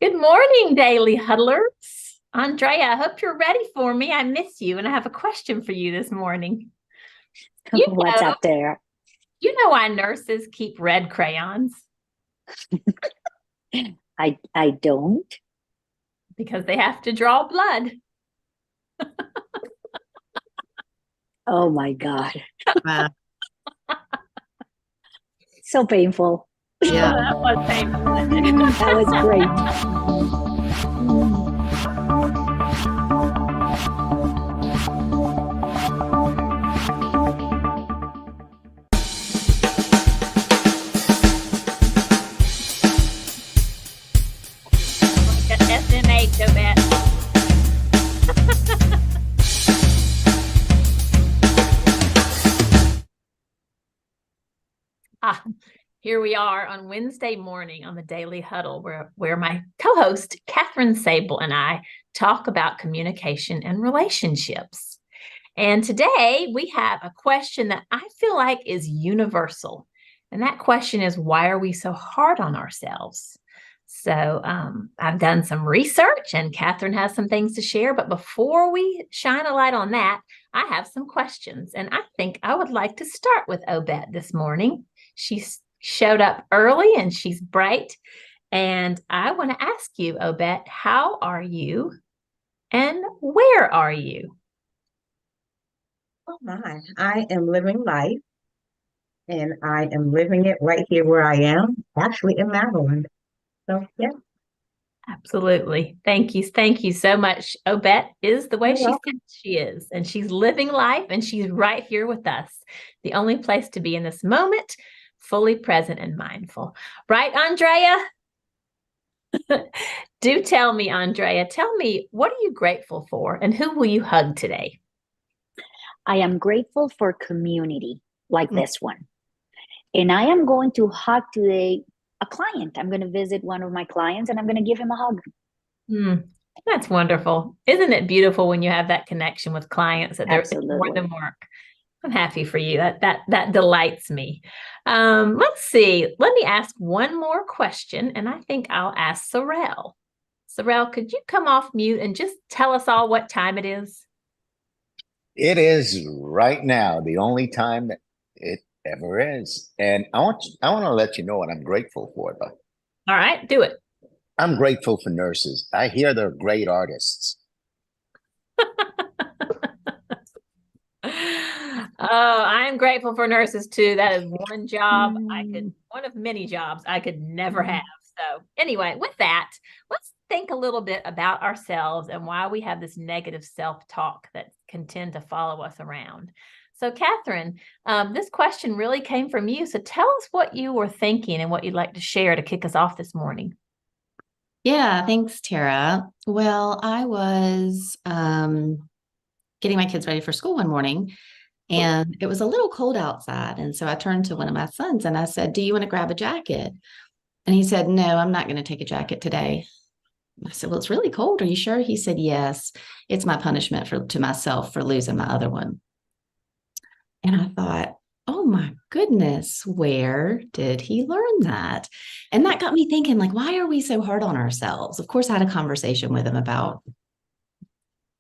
Good morning, Daily Huddlers. Andrea, I hope you're ready for me. I miss you, and I have a question for you this morning. You What's know, up there? you know why nurses keep red crayons? I don't. Because they have to draw blood. Oh my God. Wow. So painful. Yeah. Oh, that was painful, wasn't it? That was great. Like a SMH, I bet. Ah, here we are on Wednesday morning on the Daily Huddle, where my co-host Kathryn Sabol and I talk about communication and relationships. And today we have a question that I feel like is universal. And that question is, why are we so hard on ourselves? So I've done some research and Kathryn has some things to share. But before we shine a light on that, I have some questions. And I think I would like to start with Obet this morning. She showed up early and she's bright. And I want to ask you, Obet, how are you and where are you? Oh my. I am living life and I am living it right here where I am, actually in Maryland. So yeah, Absolutely. Thank you. Thank you so much. Obet is the way you're she says welcome. she is, and she's living life and she's right here with us. The only place to be in this moment, fully present and mindful. Right, Andrea? Do tell me, Andrea, tell me, what are you grateful for and who will you hug today? I am grateful for community like Mm. this one. And I am going to hug today a client. I'm going to visit one of my clients and I'm going to give him a hug. Mm, that's wonderful. Isn't it beautiful when you have that connection with clients that it's more Absolutely. than work? I'm happy for you. That delights me. Let's see. Let me ask one more question, and I think I'll ask Sorrel. Sorrel, could you come off mute and just tell us all what time it is? It is right now the only time that it ever is. And I want to let you know what I'm grateful for, though. All right, do it. I'm grateful for nurses. I hear they're great artists. Oh, I'm grateful for nurses too. That is Mm, one of many jobs I could never have. mm. So, anyway, with that, let's think a little bit about ourselves and why we have this negative self-talk that can tend to follow us around. So, Kathryn, this question really came from you. So, tell us what you were thinking and what you'd like to share to kick us off this morning. Yeah, thanks, Tara. Well, I was getting my kids ready for school one morning, and it was a little cold outside. And so I turned to one of my sons and I said, "Do you want to grab a jacket?" And he said, "No, I'm not going to take a jacket today." I said, "Well, it's really cold. Are you sure?" He said, "Yes, it's my punishment to myself for losing my other one." And I thought, oh my goodness, where did he learn that? And that got me thinking, like, why are we so hard on ourselves? Of course, I had a conversation with him about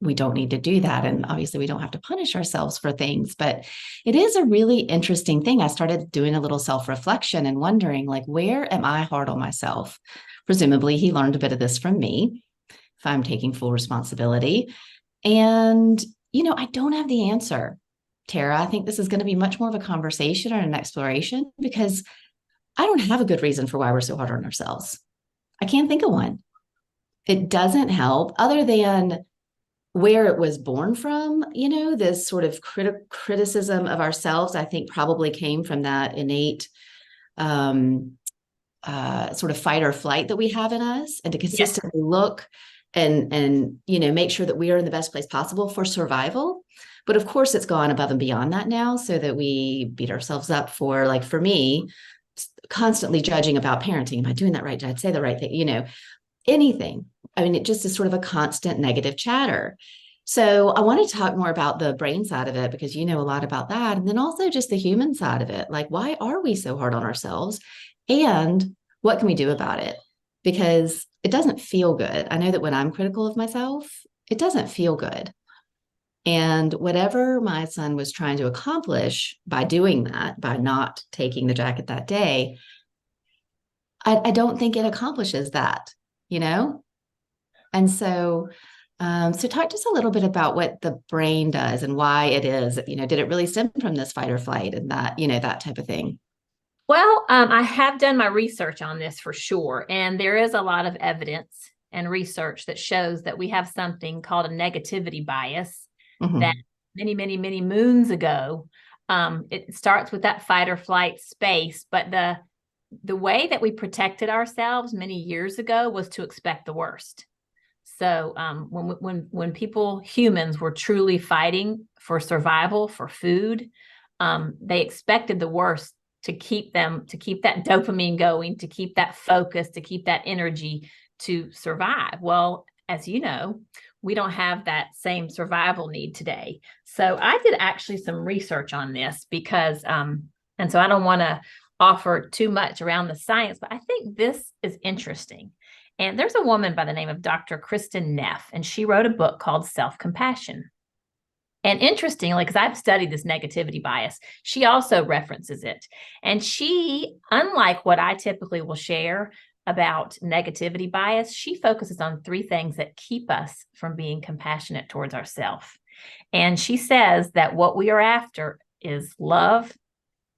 we don't need to do that. And obviously, we don't have to punish ourselves for things, but it is a really interesting thing. I started doing a little self reflection and wondering, like, where am I hard on myself? Presumably, he learned a bit of this from me, if I'm taking full responsibility. And, I don't have the answer, Tara. I think this is going to be much more of a conversation or an exploration because I don't have a good reason for why we're so hard on ourselves. I can't think of one. It doesn't help other than where it was born from. This sort of criticism of ourselves, I think, probably came from that innate um, sort of fight or flight that we have in us, and to Yes. consistently look and make sure that we are in the best place possible for survival. But of course, it's gone above and beyond that now, so that we beat ourselves up for, like, for me, constantly judging about parenting. Am I doing that right? Did I say the right thing? Anything. I mean, it just is sort of a constant negative chatter. So I want to talk more about the brain side of it because you know a lot about that. And then also just the human side of it. Like, why are we so hard on ourselves? And what can we do about it? Because it doesn't feel good. I know that when I'm critical of myself, it doesn't feel good. And whatever my son was trying to accomplish by doing that, by not taking the jacket that day, I don't think it accomplishes that, you know? And so, so talk to us a little bit about what the brain does and why it is, did it really stem from this fight or flight and that, that type of thing? Well, I have done my research on this for sure. And there is a lot of evidence and research that shows that we have something called a negativity bias that many, many, many moons ago, it starts with that fight or flight space. But the way that we protected ourselves many years ago was to expect the worst. So when humans were truly fighting for survival, for food, they expected the worst to keep that dopamine going, to keep that focus, to keep that energy to survive. Well, as you know, we don't have that same survival need today. So I did actually some research on this because, and so I don't want to offer too much around the science, but I think this is interesting. And there's a woman by the name of Dr. Kristin Neff, and she wrote a book called Self-Compassion. And interestingly, because I've studied this negativity bias, she also references it. And she, unlike what I typically will share about negativity bias, she focuses on 3 things that keep us from being compassionate towards ourselves. And she says that what we are after is love,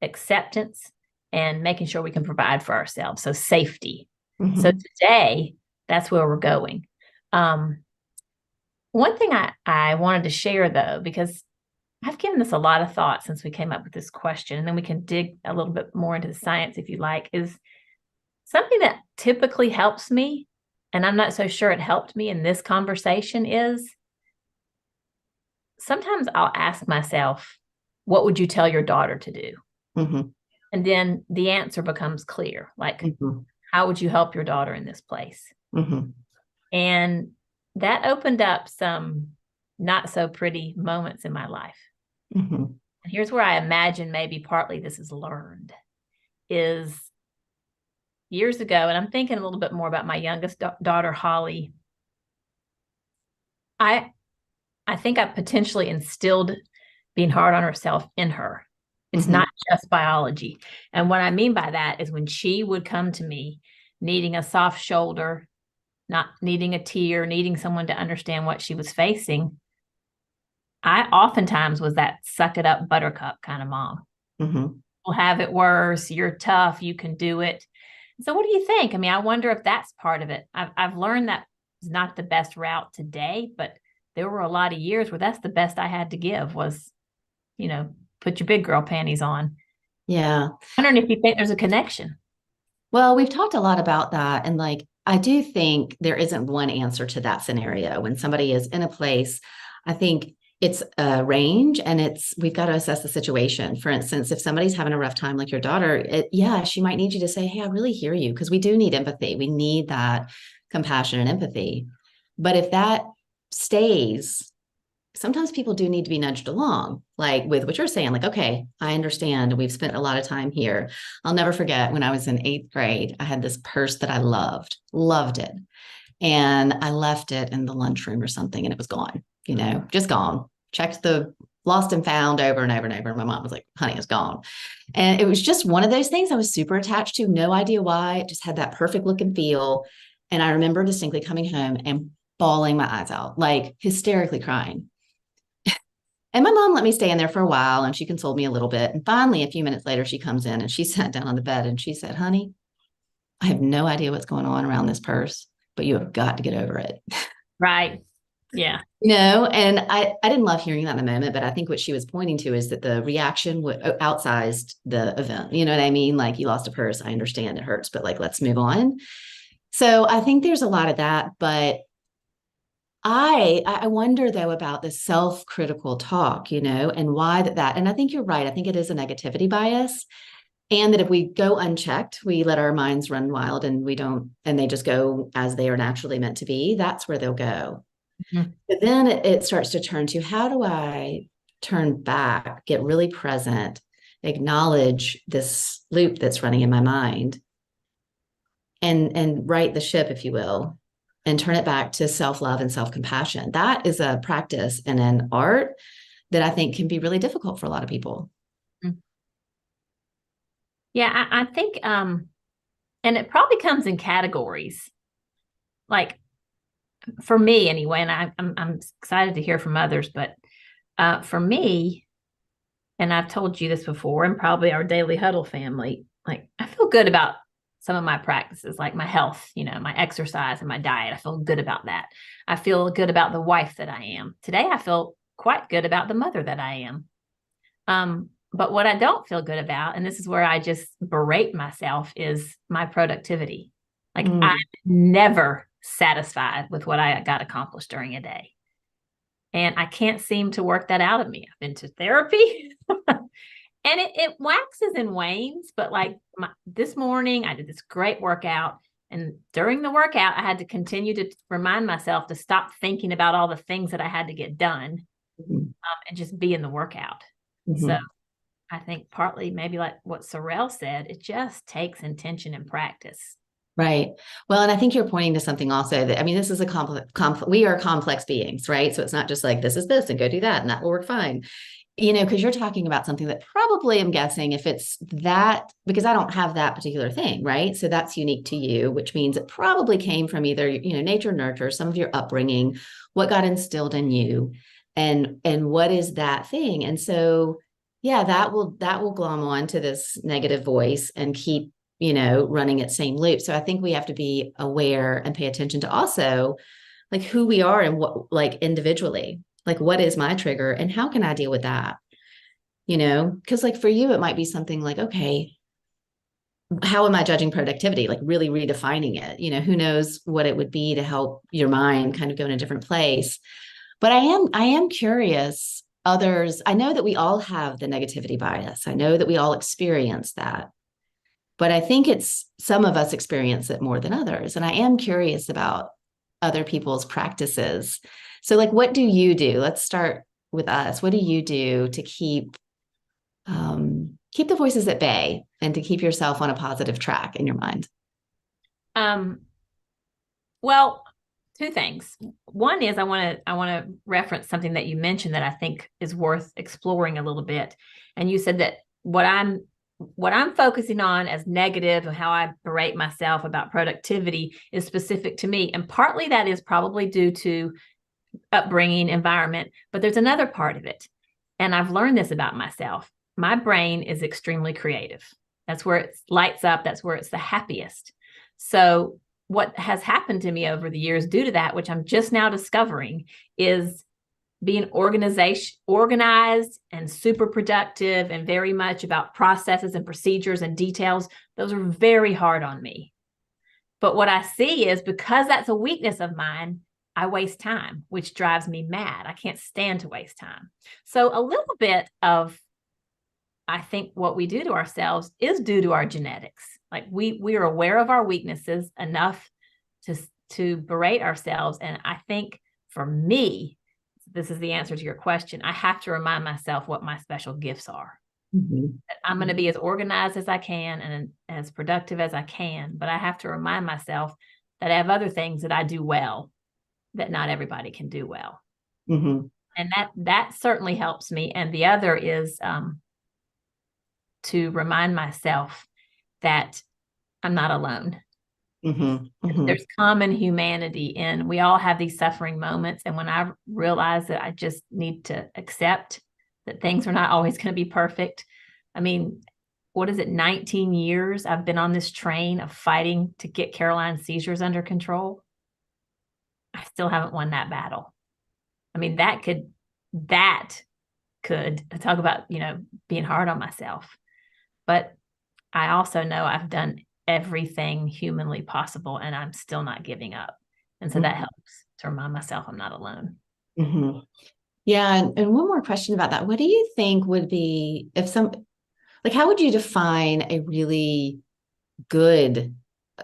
acceptance, and making sure we can provide for ourselves. So safety. Mm-hmm. So today, that's where we're going. One thing I wanted to share, though, because I've given this a lot of thought since we came up with this question, and then we can dig a little bit more into the science if you like, is something that typically helps me, and I'm not so sure it helped me in this conversation, is sometimes I'll ask myself, what would you tell your daughter to do? Mm-hmm. And then the answer becomes clear. Like, how would you help your daughter in this place? Mm-hmm. And that opened up some not so pretty moments in my life. Mm-hmm. And here's where I imagine maybe partly this is learned, is years ago, and I'm thinking a little bit more about my youngest daughter, Holly. I think I potentially instilled being hard on herself in her. It's not just biology. And what I mean by that is when she would come to me needing a soft shoulder, not needing a tear, needing someone to understand what she was facing, I oftentimes was that suck it up buttercup kind of mom. Mm-hmm. We'll have it worse. You're tough. You can do it. So what do you think? I mean, I wonder if that's part of it. I've learned that is not the best route today, but there were a lot of years where that's the best I had to give was, put your big girl panties on. Yeah. I'm wondering if you think there's a connection. Well, we've talked a lot about that. And I do think there isn't one answer to that scenario. When somebody is in a place, I think it's a range and we've got to assess the situation. For instance, if somebody's having a rough time, like your daughter, she might need you to say, hey, I really hear you, because we do need empathy. We need that compassion and empathy. But if that stays, sometimes people do need to be nudged along, like with what you're saying, like, okay, I understand. We've spent a lot of time here. I'll never forget when I was in 8th grade, I had this purse that I loved it. And I left it in the lunchroom or something and it was gone, just gone. Checked the lost and found over and over and over. And my mom was like, honey, it's gone. And it was just one of those things I was super attached to. No idea why. It just had that perfect look and feel. And I remember distinctly coming home and bawling my eyes out, like hysterically crying. And my mom let me stay in there for a while and she consoled me a little bit. And finally, a few minutes later, she comes in and she sat down on the bed and she said, honey, I have no idea what's going on around this purse, but you have got to get over it. Right. Yeah. And I didn't love hearing that in the moment, but I think what she was pointing to is that the reaction outsized the event. You know what I mean? Like, you lost a purse. I understand it hurts, but let's move on. So I think there's a lot of that, but I wonder though about the self-critical talk, and why that, and I think you're right. I think it is a negativity bias. And that if we go unchecked, we let our minds run wild and they just go as they are naturally meant to be. That's where they'll go. Mm-hmm. But then it starts to turn to, how do I turn back, get really present, acknowledge this loop that's running in my mind, and right the ship, if you will, and turn it back to self-love and self-compassion. That is a practice and an art that I think can be really difficult for a lot of people. Yeah, I think, and it probably comes in categories. Like for me anyway, and I'm excited to hear from others, but for me, and I've told you this before, and probably our daily huddle family, like I feel good about some of my practices, like my health, my exercise and my diet. I feel good about that. I feel good about the wife that I am. Today, I feel quite good about the mother that I am. But what I don't feel good about, and this is where I just berate myself, is my productivity. Like I'm never satisfied with what I got accomplished during a day. And I can't seem to work that out of me. I've been to therapy and it waxes and wanes. But like this morning, I did this great workout. And during the workout, I had to continue to remind myself to stop thinking about all the things that I had to get done and just be in the workout. So I think partly maybe like what Sorrel said, it just takes intention and practice. Right. Well, and I think you're pointing to something also that, I mean, this is we are complex beings, right? So it's not just like, this is this and go do that and that will work fine. Because you're talking about something that probably, I'm guessing, if it's that, because I don't have that particular thing, right? So that's unique to you, which means it probably came from either, nature, nurture, some of your upbringing, what got instilled in you, and what is that thing? And so, yeah, that will glom on to this negative voice and keep, running its same loop. So I think we have to be aware and pay attention to also like who we are and what, like individually, like what is my trigger and how can I deal with that? Because like for you, it might be something like, okay, how am I judging productivity? Like really redefining it, who knows what it would be to help your mind kind of go in a different place. But I am curious, others, I know that we all have the negativity bias. I know that we all experience that. But I think it's some of us experience it more than others. And I am curious about other people's practices. So like, what do you do? Let's start with us. What do you do to keep the voices at bay and to keep yourself on a positive track in your mind? Well, two things. One is I want to reference something that you mentioned that I think is worth exploring a little bit. And you said that what I'm focusing on as negative and how I berate myself about productivity is specific to me. And partly that is probably due to upbringing, environment, but there's another part of it. And I've learned this about myself. My brain is extremely creative. That's where it lights up. That's where it's the happiest. So what has happened to me over the years due to that, which I'm just now discovering, is being organized and super productive and very much about processes and procedures and details. Those are very hard on me. But what I see is because that's a weakness of mine, I waste time, which drives me mad. I can't stand to waste time. So a little bit of, I think what we do to ourselves is due to our genetics. Like we are aware of our weaknesses enough to berate ourselves. And I think for me, this is the answer to your question. I have to remind myself what my special gifts are. I'm going to be as organized as I can and as productive as I can, but I have to remind myself that I have other things that I do well that not everybody can do well. And that certainly helps me. And the other is to remind myself that I'm not alone. There's common humanity and we all have these suffering moments. And when I realize that I just need to accept that things are not always going to be perfect. I mean, what is it? 19 years I've been on this train of fighting to get Caroline's seizures under control. I still haven't won that battle. I mean, that could talk about, being hard on myself. But I also know I've done everything humanly possible and I'm still not giving up. And so that helps to remind myself I'm not alone. Yeah. And one more question about that. What do you think would be how would you define a really good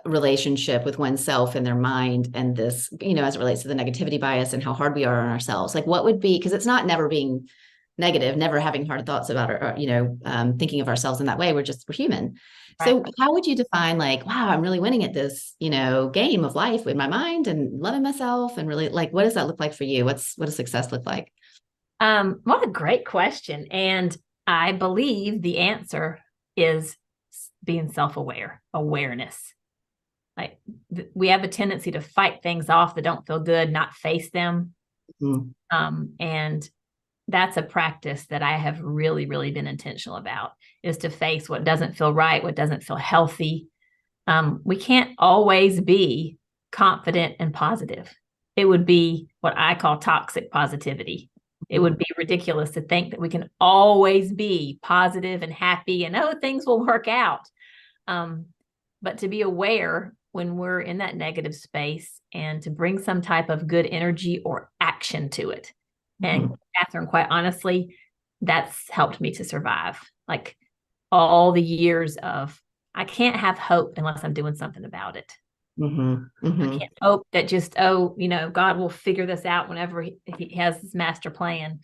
relationship with oneself and their mind and this, as it relates to the negativity bias and how hard we are on ourselves? Like what would be, because it's not never being negative, never having hard thoughts about thinking of ourselves in that way. We're human. So how would you define like, wow, I'm really winning at this, game of life with my mind and loving myself and really like, what does that look like for you? What does success look like? What a great question. And I believe the answer is being self-aware, awareness. Like we have a tendency to fight things off that don't feel good, not face them. And that's a practice that I have really, really been intentional about, is to face what doesn't feel right, what doesn't feel healthy. We can't always be confident and positive. It would be what I call toxic positivity. It would be ridiculous to think that we can always be positive and happy and, oh, things will work out. But to be aware when we're in that negative space and to bring some type of good energy or action to it. And Kathryn, quite honestly, that's helped me to survive. Like all the years of, I can't have hope unless I'm doing something about it. I can't hope that just, God will figure this out whenever he has his master plan.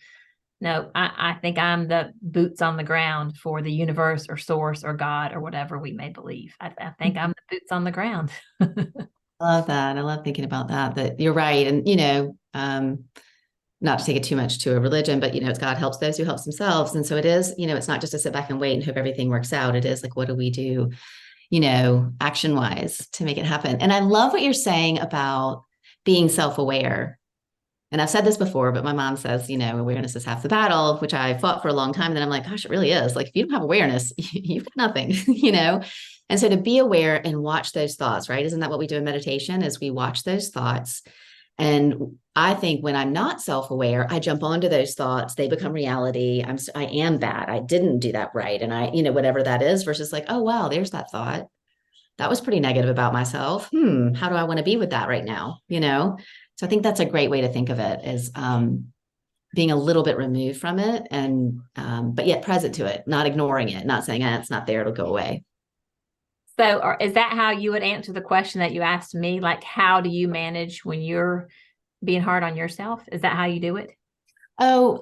No, I think I'm the boots on the ground for the universe or source or God or whatever we may believe. I think I'm the boots on the ground. I love that. I love thinking about that you're right. And, not to take it too much to a religion, but, it's God helps those who help themselves. And so it is, it's not just to sit back and wait and hope everything works out. It is like, what do we do, action wise to make it happen? And I love what you're saying about being self-aware. And I've said this before, but my mom says, awareness is half the battle, which I fought for a long time. And then I'm like, gosh, it really is. Like, if you don't have awareness, you've got nothing, And so to be aware and watch those thoughts, right? Isn't that what we do in meditation, is we watch those thoughts? And I think when I'm not self-aware, I jump onto those thoughts. They become reality. I am bad. I didn't do that right. And I, whatever that is, versus like, oh, wow, there's that thought. That was pretty negative about myself. How do I want to be with that right now? So I think that's a great way to think of it, is being a little bit removed from it and, but yet present to it, not ignoring it, not saying, it's not there, it'll go away. So is that how you would answer the question that you asked me? Like, how do you manage when you're being hard on yourself? Is that how you do it? Oh,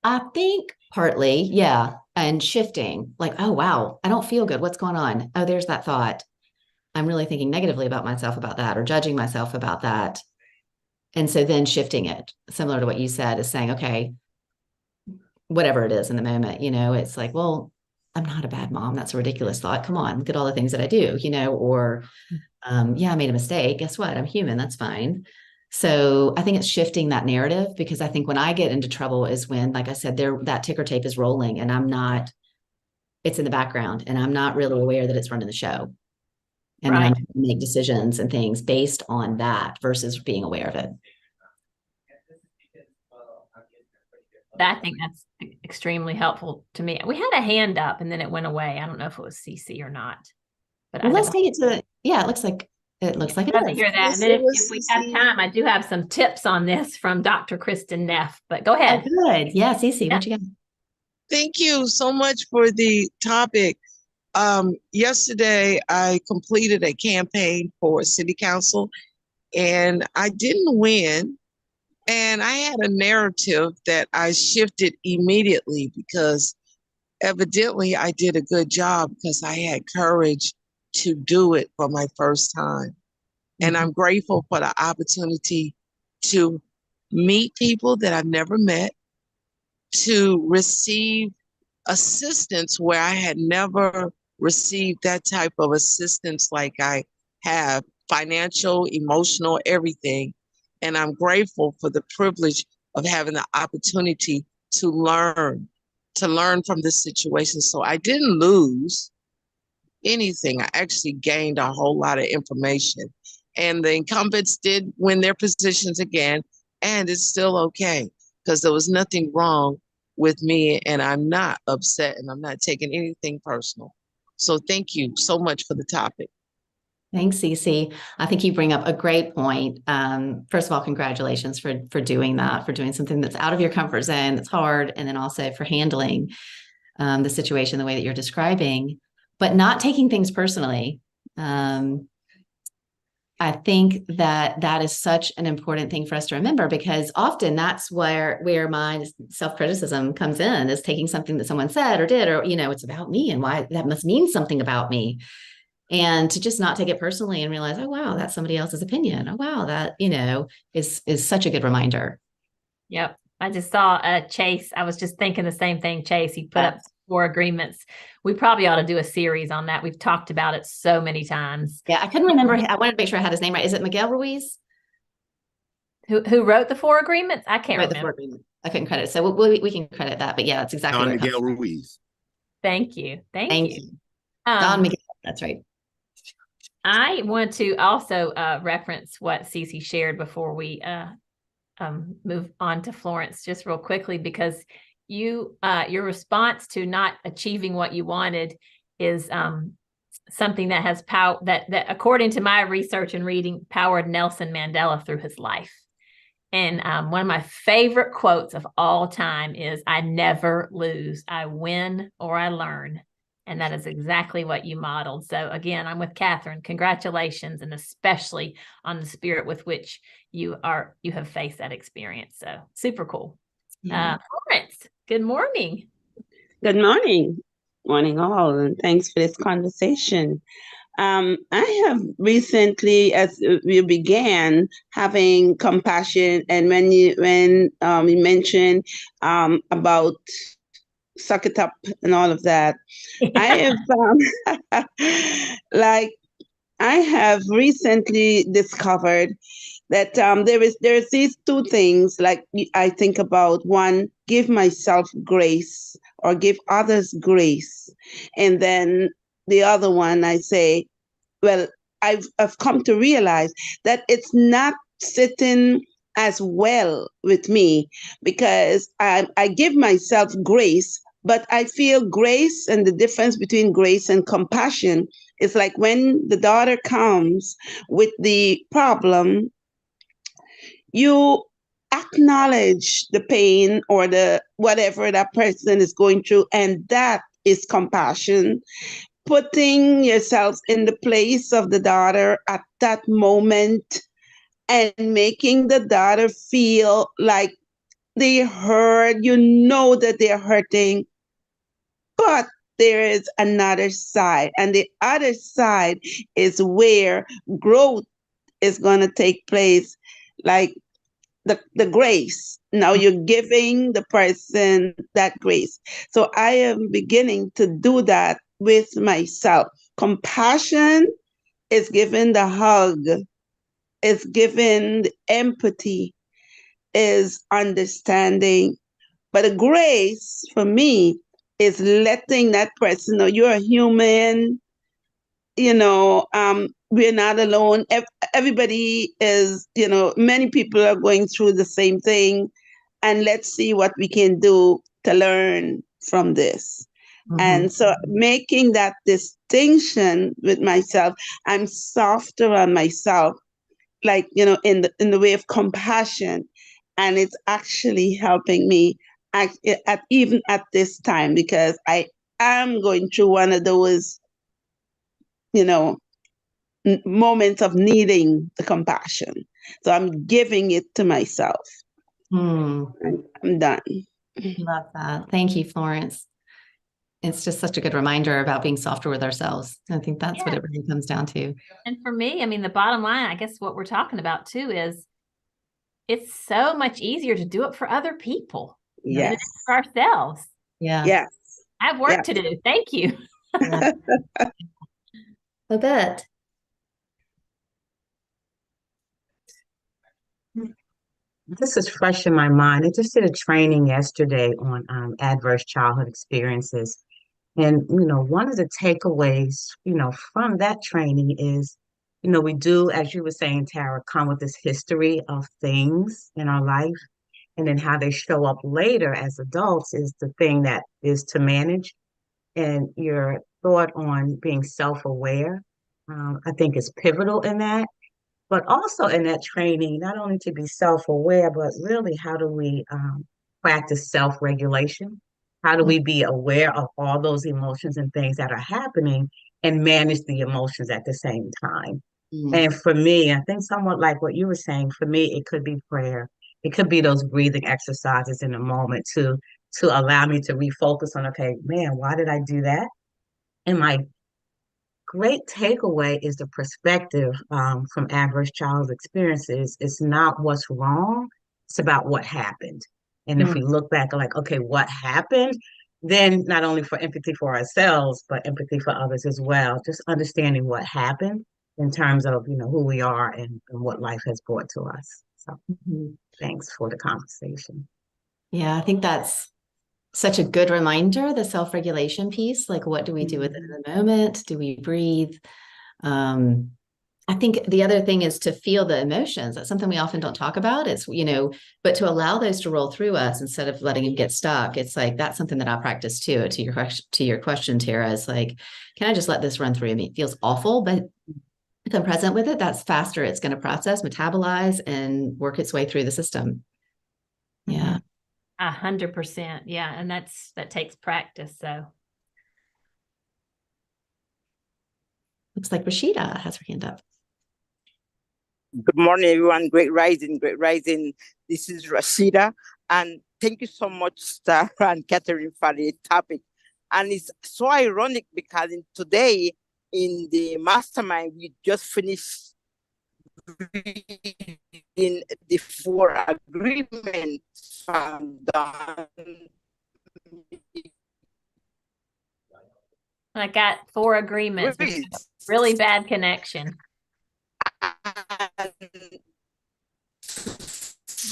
I think partly, yeah. And shifting, like, oh, wow, I don't feel good. What's going on? Oh, there's that thought. I'm really thinking negatively about myself about that, or judging myself about that. And so then shifting it, similar to what you said, is saying, okay, whatever it is in the moment, it's like, well, I'm not a bad mom. That's a ridiculous thought. Come on, look at all the things that I do, or, yeah, I made a mistake. Guess what? I'm human. That's fine. So I think it's shifting that narrative, because I think when I get into trouble is when, like I said, that ticker tape is rolling and it's in the background and I'm not really aware that it's running the show. And then I'm going to make decisions and things based on that versus being aware of it. I think that's extremely helpful to me. We had a hand up and then it went away. I don't know if it was CC or not. But let's take it to, it looks like it is. To hear that. And then if we have time, I do have some tips on this from Dr. Kristen Neff, but go ahead. Oh, good. Yeah, Cece, what you got? Thank you so much for the topic. Yesterday, I completed a campaign for city council and I didn't win. And I had a narrative that I shifted immediately because evidently I did a good job because I had courage to do it for my first time. And I'm grateful for the opportunity to meet people that I've never met, to receive assistance where I had never received that type of assistance like I have, financial, emotional, everything. And I'm grateful for the privilege of having the opportunity to learn from this situation. So I didn't lose anything. I actually gained a whole lot of information. And the incumbents did win their positions again, and it's still okay because there was nothing wrong with me, and I'm not upset, and I'm not taking anything personal. So thank you so much for the topic. Thanks, Cece. I think you bring up a great point. First of all, congratulations for doing that, for doing something that's out of your comfort zone, that's hard, and then also for handling the situation the way that you're describing, but not taking things personally. I I think that that is such an important thing for us to remember, because often that's where my self-criticism comes in, is taking something that someone said or did, or, it's about me and why that must mean something about me. And to just not take it personally and realize, oh, wow, that's somebody else's opinion. Oh, wow, that, is such a good reminder. Yep. I just saw Chase. I was just thinking the same thing, Chase. He put up 4 agreements. We probably ought to do a series on that. We've talked about it so many times. Yeah, I couldn't remember. I wanted to make sure I had his name right. Is it Miguel Ruiz? Who wrote the 4 agreements? I can't remember. I couldn't credit. So we can credit that. But yeah, that's exactly Don Miguel Ruiz. Thank you. Thank you. Don Miguel. That's right. I want to also reference what Cece shared before we move on to Florence, just real quickly, because your response to not achieving what you wanted is something that has power, that according to my research and reading, powered Nelson Mandela through his life. And one of my favorite quotes of all time is, "I never lose. I win or I learn." And that is exactly what you modeled. So again, I'm with Kathryn. Congratulations, and especially on the spirit with which you have faced that experience. So super cool. Florence, good morning. Good morning. Morning all, and thanks for this conversation. I have recently, as we began, having compassion, and when you mentioned about suck it up and all of that, I have I have recently discovered that there's these 2 things. Like, I think about, one, give myself grace or give others grace, and then the other one, I say, well, I've come to realize that it's not sitting as well with me, because I give myself grace, but I feel grace, and the difference between grace and compassion is like when the daughter comes with the problem, you acknowledge the pain or the whatever that person is going through, and that is compassion. Putting yourself in the place of the daughter at that moment and making the daughter feel like they heard, that they're hurting, but there is another side, and the other side is where growth is going to take place, like the grace. Now you're giving the person that grace. So I am beginning to do that with myself. Compassion is giving the hug, is giving the empathy, is understanding. But the grace for me is letting that person know you're a human. We're not alone. Everybody is, many people are going through the same thing, and let's see what we can do to learn from this. Mm-hmm. And so making that distinction with myself, I'm softer on myself, like, in the way of compassion. And it's actually helping me even at this time, because I am going through one of those, moments of needing the compassion. So I'm giving it to myself. I'm done. Love that. Thank you, Florence. It's just such a good reminder about being softer with ourselves. I think that's what it really comes down to. And for me, I mean, the bottom line, I guess what we're talking about too, is it's so much easier to do it for other people than it is for ourselves. Yeah. Yes. I have work to do. Thank you. Yeah. I bet. This is fresh in my mind. I just did a training yesterday on adverse childhood experiences. And, one of the takeaways, from that training is, we do, as you were saying, Tara, come with this history of things in our life. And then how they show up later as adults is the thing that is to manage. And your thought on being self-aware, I think, is pivotal in that. But also in that training, not only to be self-aware, but really how do we practice self-regulation? How do we be aware of all those emotions and things that are happening and manage the emotions at the same time? And for me, I think somewhat like what you were saying, for me, it could be prayer. It could be those breathing exercises in a moment to allow me to refocus on, okay, man, why did I do that? And my great takeaway is the perspective from adverse childhood experiences. It's not what's wrong, it's about what happened. And if we look back like, okay, what happened? Then not only for empathy for ourselves, but empathy for others as well. Just understanding what happened in terms of, who we are and what life has brought to us. So thanks for the conversation. Yeah, I think that's such a good reminder, the self-regulation piece. Like, what do we do with it in the moment? Do we breathe? I think the other thing is to feel the emotions. That's something we often don't talk about. It's, but to allow those to roll through us instead of letting them get stuck. It's like, that's something that I practice too. To your question, Tara, is like, can I just let this run through me? It feels awful, but if I'm present with it, that's faster. It's going to process, metabolize, and work its way through the system. Yeah. 100%. Yeah. And that takes practice. So looks like Rashida has her hand up. Good morning, everyone. Great rising, great rising. This is Rashida. And thank you so much, Sarah and Kathryn, for the topic. And it's so ironic because today in the mastermind, we just finished reading the 4 agreements from Don. I got 4 agreements. Really bad connection.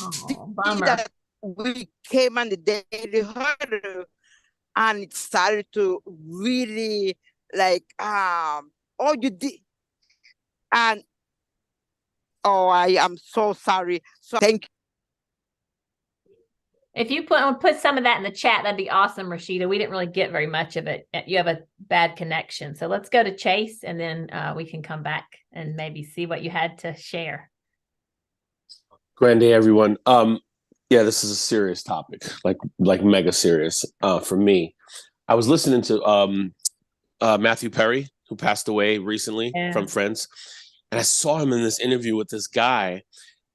Oh, bummer. We came on the daily huddle and it started to really like, oh, you did. And, oh, I am so sorry. So thank you. If you put some of that in the chat, that'd be awesome, Rashida. We didn't really get very much of it. You have a bad connection. So let's go to Chase and then we can come back and maybe see what you had to share. Grand day, everyone. Yeah, this is a serious topic, like mega serious for me. I was listening to Matthew Perry, who passed away recently from Friends, and I saw him in this interview with this guy,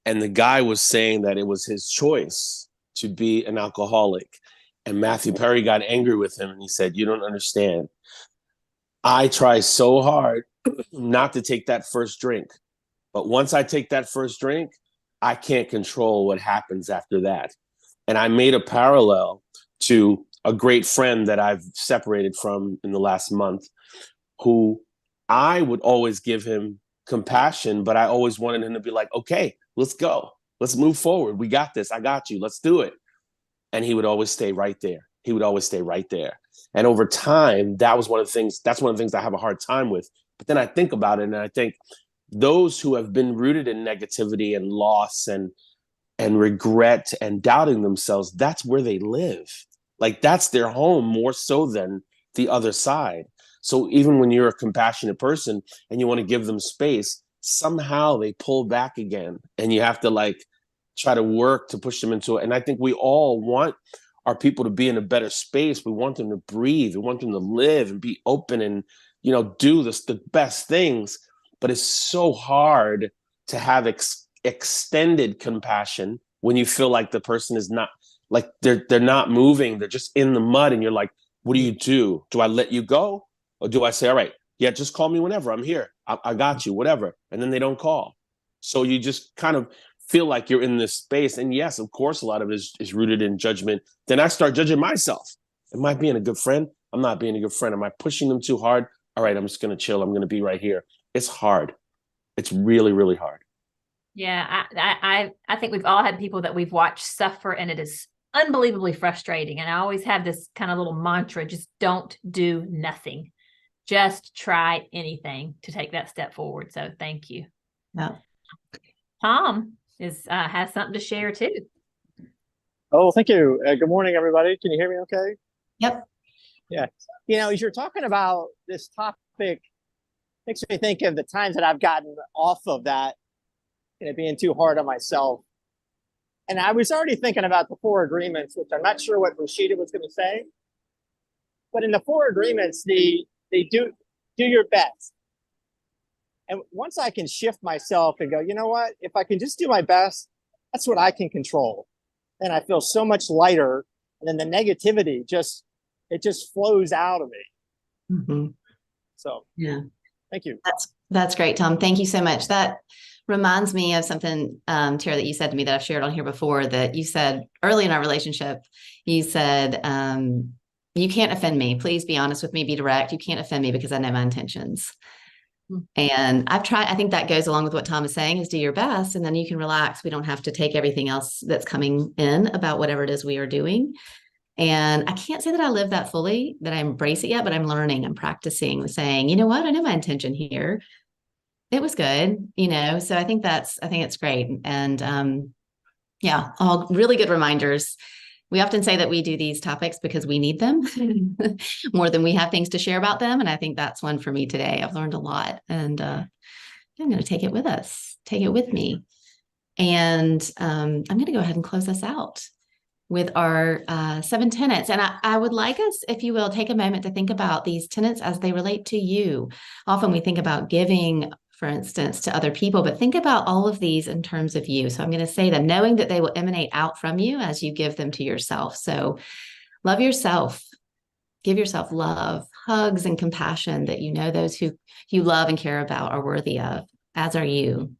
and the guy was saying that it was his choice to be an alcoholic. And Matthew Perry got angry with him and he said, "You don't understand. I try so hard not to take that first drink. But once I take that first drink, I can't control what happens after that." And I made a parallel to a great friend that I've separated from in the last month, who I would always give him compassion, but I always wanted him to be like, okay, let's go. Let's move forward. We got this. I got you. Let's do it. And he would always stay right there. He would always stay right there. And over time, that's one of the things I have a hard time with. But then I think about it and I think those who have been rooted in negativity and loss and regret and doubting themselves, that's where they live. Like, that's their home more so than the other side. So even when you're a compassionate person and you want to give them space, somehow they pull back again and you have to try to work to push them into it. And I think we all want our people to be in a better space. We want them to breathe. We want them to live and be open and, do the best things. But it's so hard to have extended compassion when you feel like the person is not, like they're not moving. They're just in the mud. And you're like, what do you do? Do I let you go? Or do I say, all right, yeah, just call me whenever. I'm here. I got you, whatever. And then they don't call. So you just kind of feel like you're in this space. And yes, of course, a lot of it is rooted in judgment. Then I start judging myself. Am I being a good friend? I'm not being a good friend. Am I pushing them too hard? All right, I'm just going to chill. I'm going to be right here. It's hard. It's really, really hard. Yeah, I think we've all had people that we've watched suffer, and it is unbelievably frustrating. And I always have this kind of little mantra: just don't do nothing. Just try anything to take that step forward. So thank you. Yeah. Tom has something to share too. Oh, thank you. Good morning, everybody. Can you hear me okay? Yep. Yeah. As you're talking about this topic, makes me think of the times that I've gotten off of that, being too hard on myself. And I was already thinking about the 4 agreements, which I'm not sure what Rashida was going to say. But in the 4 agreements, they do your best. And once I can shift myself and go, you know what, if I can just do my best, that's what I can control. And I feel so much lighter. And then the negativity just flows out of me. Mm-hmm. So yeah, thank you. That's great, Tom. Thank you so much. That reminds me of something, Tara, that you said to me that I've shared on here before, that you said early in our relationship, you said, you can't offend me. Please be honest with me, be direct. You can't offend me because I know my intentions. And I think that goes along with what Tom is saying, is do your best, and then you can relax. We don't have to take everything else that's coming in about whatever it is we are doing. And I can't say that I live that fully, that I embrace it yet, but I'm learning, I'm practicing saying, you know what, I know my intention here. It was good, so I think it's great. And yeah, all really good reminders. We often say that we do these topics because we need them more than we have things to share about them. And I think that's one for me today. I've learned a lot, and I'm going to take it with me. And I'm going to go ahead and close us out with our 7 tenets. And I would like us, if you will, take a moment to think about these tenets as they relate to you. Often we think about giving, for instance, to other people, but think about all of these in terms of you. So I'm going to say them, knowing that they will emanate out from you as you give them to yourself. So love yourself, give yourself love, hugs, and compassion that those who you love and care about are worthy of, as are you.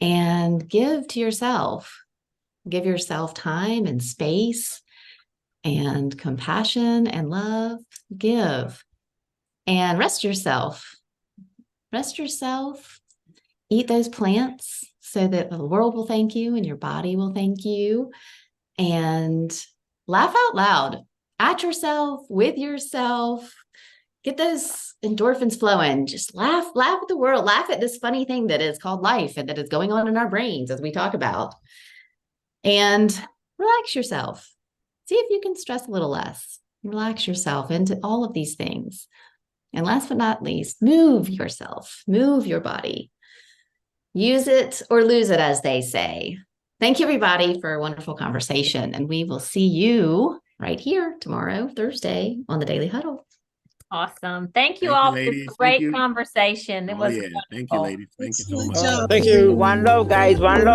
And give to yourself. Give yourself time and space and compassion and love. Give. And rest yourself. Rest yourself. Eat those plants so that the world will thank you and your body will thank you. And laugh out loud at yourself, with yourself. Get those endorphins flowing. Just laugh at the world. Laugh at this funny thing that is called life and that is going on in our brains as we talk about. And relax yourself. See if you can stress a little less. Relax yourself into all of these things. And last but not least, move yourself, move your body. Use it or lose it, as they say. Thank you, everybody, for a wonderful conversation. And we will see you right here tomorrow, Thursday, on the Daily Huddle. Awesome. Thank you all for this great conversation. It was Thank you, ladies. Thank you so much. Thank you. One love, guys. One love.